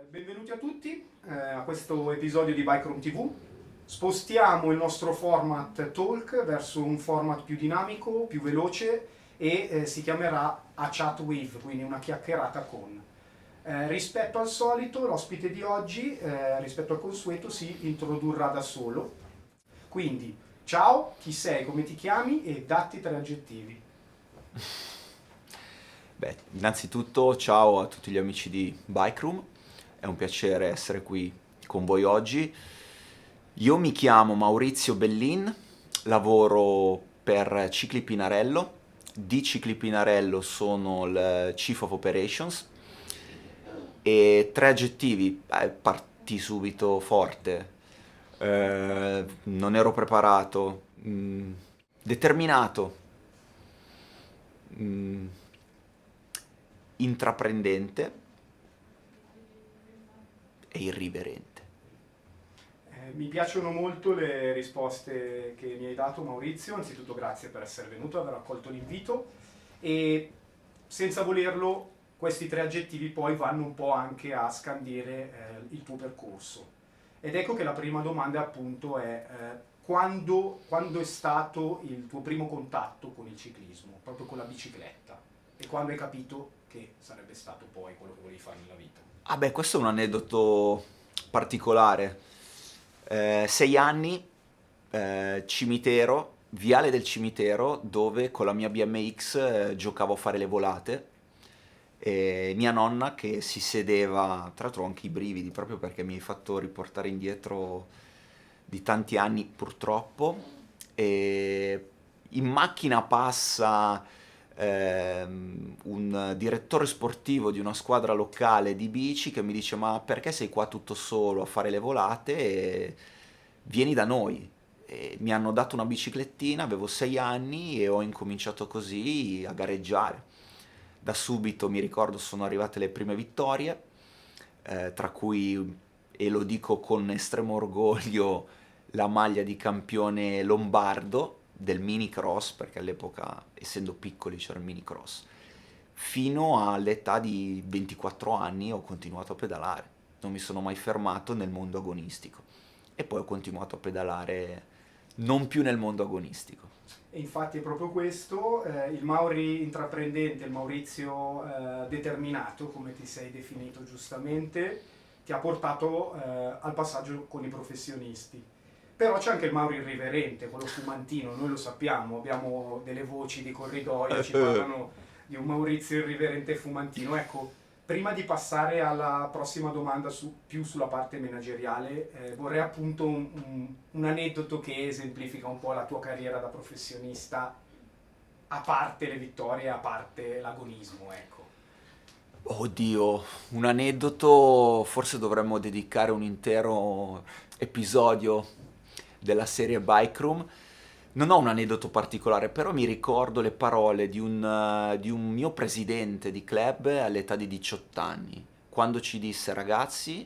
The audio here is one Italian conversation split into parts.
Benvenuti a tutti a questo episodio di Bike Room TV. Spostiamo il nostro format talk verso un format più dinamico, più veloce e si chiamerà A Chat With, quindi una chiacchierata con. Rispetto al solito, l'ospite di oggi, rispetto al consueto, si introdurrà da solo. Quindi, ciao, chi sei, come ti chiami e datti 3 aggettivi. Beh, innanzitutto ciao a tutti gli amici di Bike Room, è un piacere essere qui con voi oggi. Io mi chiamo Maurizio Bellin, lavoro per Cicli Pinarello, di Cicli Pinarello sono il Chief of Operations e 3 aggettivi, parti subito forte. Non ero preparato. Determinato. mm, Intraprendente e irriverente. Mi piacciono molto le risposte che mi hai dato, Maurizio. Anzitutto grazie per essere venuto, aver accolto l'invito e senza volerlo questi 3 aggettivi poi vanno un po' anche a scandire il tuo percorso. Ed ecco che la prima domanda appunto è quando è stato il tuo primo contatto con il ciclismo, proprio con la bicicletta, e quando hai capito che sarebbe stato poi quello che volevi fare nella vita. Ah beh, questo è un aneddoto particolare. 6 anni, cimitero, viale del cimitero, dove con la mia BMX giocavo a fare le volate. E mia nonna che si sedeva, tra l'altro ho anche i brividi proprio perché mi hai fatto riportare indietro di tanti anni purtroppo. E in macchina passa un direttore sportivo di una squadra locale di bici che mi dice: ma perché sei qua tutto solo a fare le volate? E vieni da noi. E mi hanno dato una biciclettina, avevo 6 anni e ho incominciato così a gareggiare. Da subito mi ricordo sono arrivate le prime vittorie, tra cui, e lo dico con estremo orgoglio, la maglia di campione lombardo del mini cross, perché all'epoca, essendo piccoli, c'era il mini cross. Fino all'età di 24 anni ho continuato a pedalare, non mi sono mai fermato nel mondo agonistico e poi ho continuato a pedalare non più nel mondo agonistico. E infatti è proprio questo, il Mauri intraprendente, il Maurizio determinato, come ti sei definito giustamente, ti ha portato al passaggio con i professionisti. Però c'è anche il Mauri irriverente, quello fumantino, noi lo sappiamo, abbiamo delle voci di corridoio, ci parlano di un Maurizio irriverente e fumantino. Ecco, prima di passare alla prossima domanda più sulla parte manageriale, vorrei appunto un aneddoto che esemplifica un po' la tua carriera da professionista, a parte le vittorie, a parte l'agonismo, ecco. Oddio, un aneddoto, forse dovremmo dedicare un intero episodio della serie Bike Room. Non ho un aneddoto particolare, però mi ricordo le parole di un mio presidente di club all'età di 18 anni, quando ci disse: ragazzi,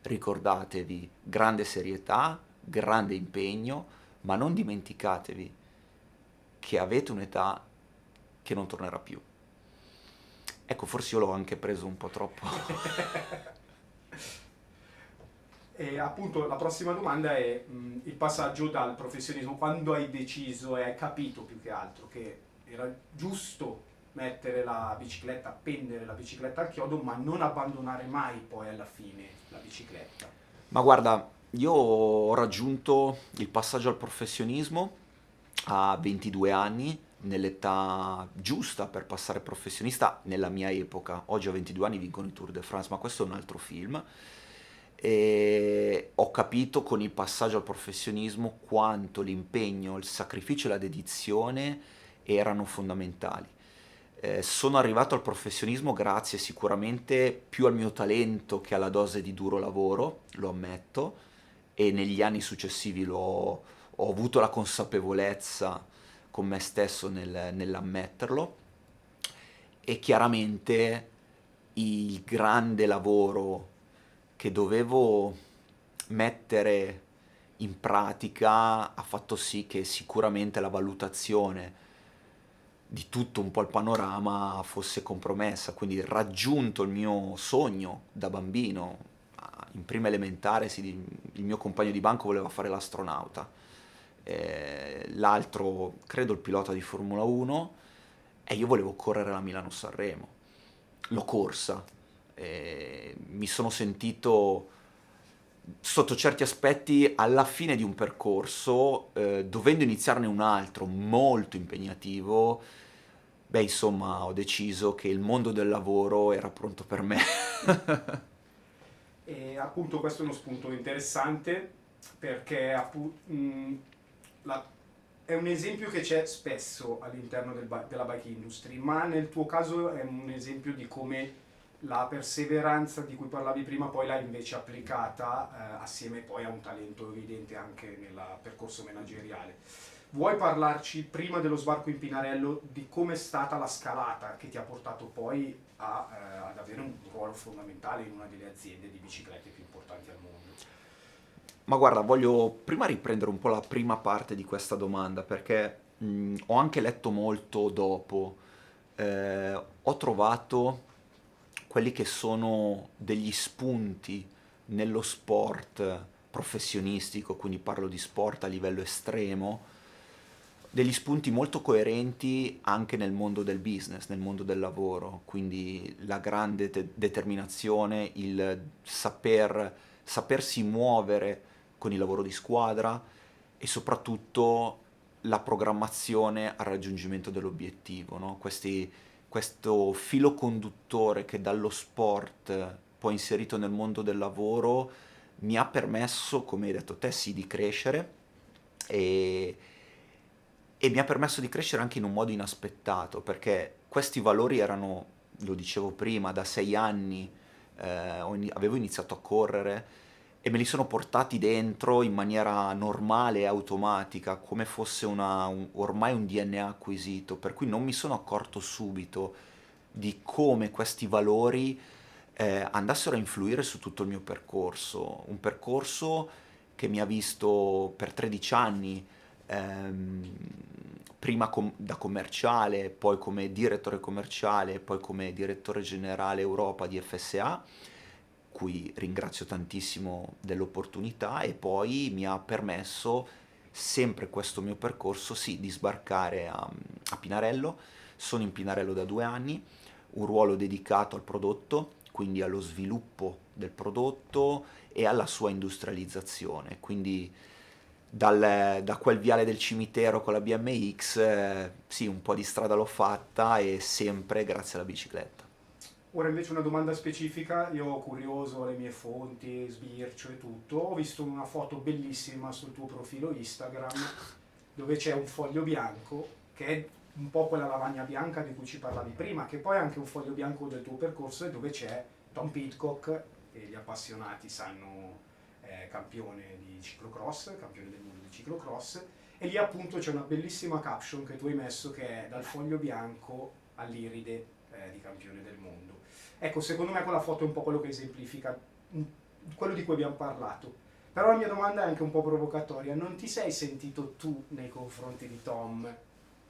ricordatevi, grande serietà, grande impegno, ma non dimenticatevi che avete un'età che non tornerà più. Ecco, forse io l'ho anche preso un po' troppo. E appunto la prossima domanda è il passaggio dal professionismo, quando hai deciso e hai capito più che altro che era giusto mettere la bicicletta, appendere la bicicletta al chiodo, ma non abbandonare mai poi alla fine la bicicletta. Ma guarda, io ho raggiunto il passaggio al professionismo a 22 anni, nell'età giusta per passare professionista nella mia epoca. Oggi a 22 anni vincono il Tour de France, ma questo è un altro film. E ho capito con il passaggio al professionismo quanto l'impegno, il sacrificio e la dedizione erano fondamentali. Sono arrivato al professionismo grazie sicuramente più al mio talento che alla dose di duro lavoro, lo ammetto, e negli anni successivi ho avuto la consapevolezza con me stesso nell'ammetterlo, e chiaramente il grande lavoro che dovevo mettere in pratica ha fatto sì che sicuramente la valutazione di tutto un po' il panorama fosse compromessa, quindi raggiunto il mio sogno da bambino, in prima elementare il mio compagno di banco voleva fare l'astronauta, l'altro credo il pilota di Formula 1 e io volevo correre la Milano-Sanremo. L'ho corsa, mi sono sentito sotto certi aspetti alla fine di un percorso, dovendo iniziarne un altro molto impegnativo. Beh, insomma, ho deciso che il mondo del lavoro era pronto per me. E appunto questo è uno spunto interessante perché è un esempio che c'è spesso all'interno della bike industry, ma nel tuo caso è un esempio di come la perseveranza di cui parlavi prima poi l'hai invece applicata assieme poi a un talento evidente anche nel percorso manageriale. Vuoi parlarci prima dello sbarco in Pinarello di come è stata la scalata che ti ha portato poi ad avere un ruolo fondamentale in una delle aziende di biciclette più importanti al mondo? Ma guarda, voglio prima riprendere un po' la prima parte di questa domanda perché ho anche letto molto dopo. Ho trovato quelli che sono degli spunti nello sport professionistico, quindi parlo di sport a livello estremo, degli spunti molto coerenti anche nel mondo del business, nel mondo del lavoro, quindi la grande determinazione, il sapersi muovere con il lavoro di squadra e soprattutto la programmazione al raggiungimento dell'obiettivo, no? Questo filo conduttore che dallo sport poi inserito nel mondo del lavoro mi ha permesso, come hai detto te, sì, di crescere e, e mi ha permesso di crescere anche in un modo inaspettato, perché questi valori erano, lo dicevo prima, da 6 anni avevo iniziato a correre e me li sono portati dentro in maniera normale e automatica, come fosse ormai un DNA acquisito, per cui non mi sono accorto subito di come questi valori andassero a influire su tutto il mio percorso, un percorso che mi ha visto per 13 anni, ehm, prima da commerciale, poi come direttore commerciale, poi come direttore generale Europa di FSA, cui ringrazio tantissimo dell'opportunità e poi mi ha permesso sempre questo mio percorso, sì, di sbarcare a Pinarello. Sono in Pinarello da 2 anni, un ruolo dedicato al prodotto, quindi allo sviluppo del prodotto e alla sua industrializzazione. Quindi da quel viale del cimitero con la BMX, sì, un po' di strada l'ho fatta e sempre grazie alla bicicletta. Ora invece una domanda specifica, io curioso alle mie fonti, sbircio e tutto, ho visto una foto bellissima sul tuo profilo Instagram dove c'è un foglio bianco che è un po' quella lavagna bianca di cui ci parlavi prima, che poi è anche un foglio bianco del tuo percorso e dove c'è Tom Pidcock, e gli appassionati sanno campione di ciclocross, campione del mondo di ciclocross, e lì appunto c'è una bellissima caption che tu hai messo che è dal foglio bianco all'iride di campione del mondo. Ecco, secondo me quella foto è un po' quello che esemplifica quello di cui abbiamo parlato. Però la mia domanda è anche un po' provocatoria. Non ti sei sentito tu nei confronti di Tom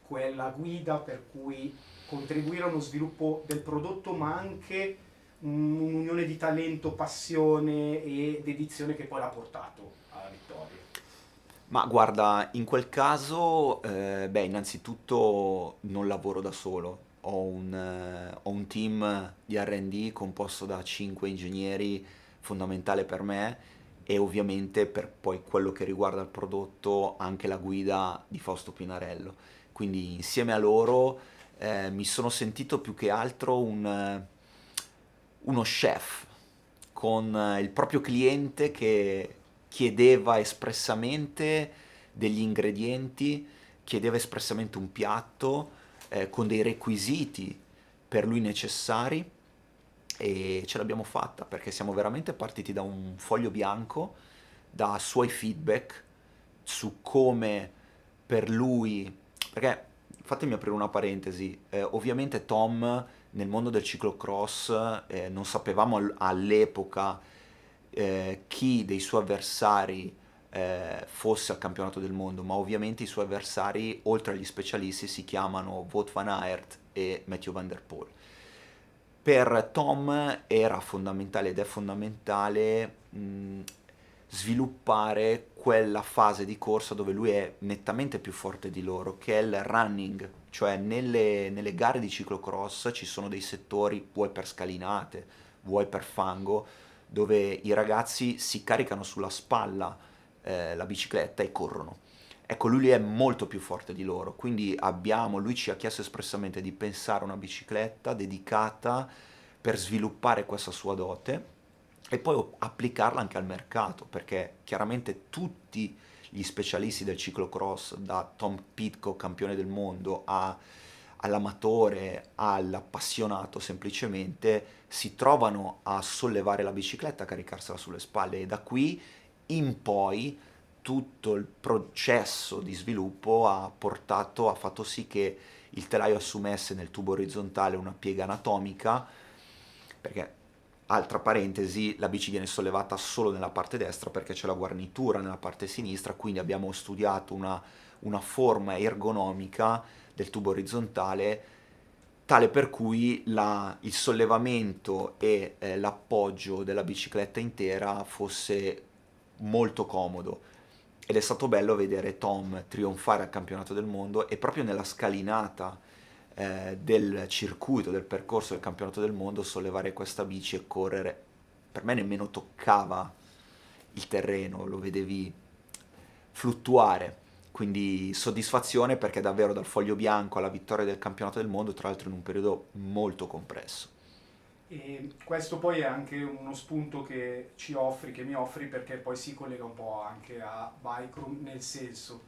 quella guida per cui contribuire a uno sviluppo del prodotto, ma anche un'unione di talento, passione e dedizione che poi l'ha portato alla vittoria? Ma guarda, in quel caso, beh, innanzitutto non lavoro da solo, ho un team di R&D composto da 5 ingegneri, fondamentale per me, e ovviamente per poi quello che riguarda il prodotto anche la guida di Fausto Pinarello. Quindi insieme a loro mi sono sentito più che altro uno chef con il proprio cliente che chiedeva espressamente degli ingredienti, chiedeva espressamente un piatto con dei requisiti per lui necessari e ce l'abbiamo fatta perché siamo veramente partiti da un foglio bianco, da suoi feedback su come per lui, perché fatemi aprire una parentesi, ovviamente Tom nel mondo del ciclocross non sapevamo all'epoca chi dei suoi avversari fosse al campionato del mondo, ma ovviamente i suoi avversari, oltre agli specialisti, si chiamano Wout van Aert e Mathieu van der Poel. Per Tom era fondamentale ed è fondamentale sviluppare quella fase di corsa dove lui è nettamente più forte di loro, che è il running, cioè nelle gare di ciclocross ci sono dei settori, vuoi per scalinate, vuoi per fango, dove i ragazzi si caricano sulla spalla la bicicletta e corrono. Ecco, lui è molto più forte di loro, quindi lui ci ha chiesto espressamente di pensare a una bicicletta dedicata per sviluppare questa sua dote e poi applicarla anche al mercato, perché chiaramente tutti gli specialisti del ciclocross, da Tom Pidcock, campione del mondo, all'amatore, all'appassionato semplicemente, si trovano a sollevare la bicicletta, a caricarsela sulle spalle e da qui in poi tutto il processo di sviluppo ha fatto sì che il telaio assumesse nel tubo orizzontale una piega anatomica, perché, altra parentesi, la bici viene sollevata solo nella parte destra perché c'è la guarnitura nella parte sinistra, quindi abbiamo studiato una forma ergonomica del tubo orizzontale tale per cui il sollevamento e l'appoggio della bicicletta intera fosse molto comodo. Ed è stato bello vedere Tom trionfare al campionato del mondo e proprio nella scalinata del circuito, del percorso del campionato del mondo, sollevare questa bici e correre. Per me nemmeno toccava il terreno, lo vedevi fluttuare. Quindi soddisfazione perché davvero dal foglio bianco alla vittoria del campionato del mondo, tra l'altro in un periodo molto compresso. E questo poi è anche uno spunto che ci offri, che mi offri, perché poi si collega un po' anche a Bikroom, nel senso,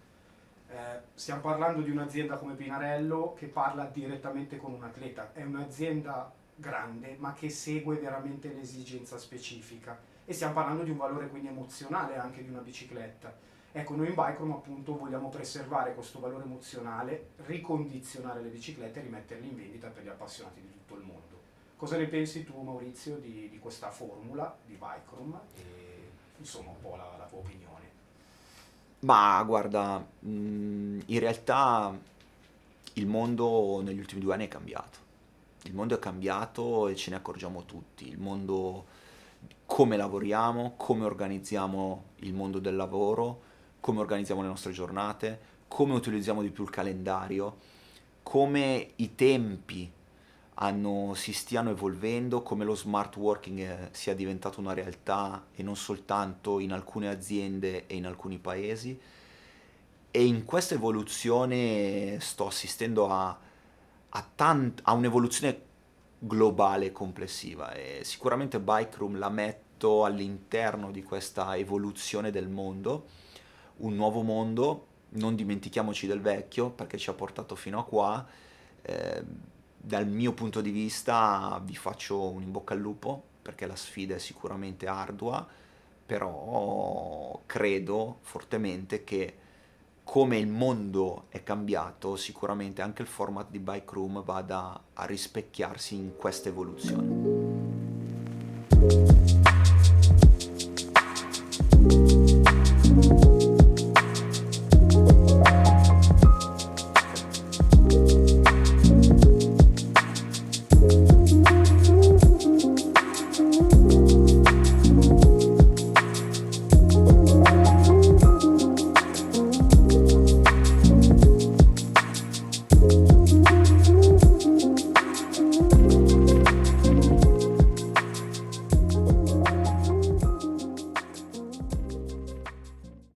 stiamo parlando di un'azienda come Pinarello che parla direttamente con un atleta, è un'azienda grande ma che segue veramente l'esigenza specifica e stiamo parlando di un valore quindi emozionale anche di una bicicletta. Ecco, noi in Bikroom appunto vogliamo preservare questo valore emozionale, ricondizionare le biciclette e rimetterle in vendita per gli appassionati di tutto il mondo. Cosa ne pensi tu, Maurizio, di questa formula di Bikroom e insomma un po' la tua opinione? Ma guarda, in realtà il mondo negli ultimi 2 anni è cambiato. Il mondo è cambiato e ce ne accorgiamo tutti. Il mondo, come lavoriamo, come organizziamo il mondo del lavoro, come organizziamo le nostre giornate, come utilizziamo di più il calendario, come i tempi si stiano evolvendo, come lo smart working sia diventato una realtà e non soltanto in alcune aziende e in alcuni paesi. E in questa evoluzione sto assistendo a un'evoluzione globale e complessiva e sicuramente Bikeroom la metto all'interno di questa evoluzione del mondo, un nuovo mondo, non dimentichiamoci del vecchio perché ci ha portato fino a qua. Eh, Dal mio punto di vista vi faccio un in bocca al lupo perché la sfida è sicuramente ardua, però credo fortemente che come il mondo è cambiato, sicuramente anche il format di Bike Room vada a rispecchiarsi in questa evoluzione.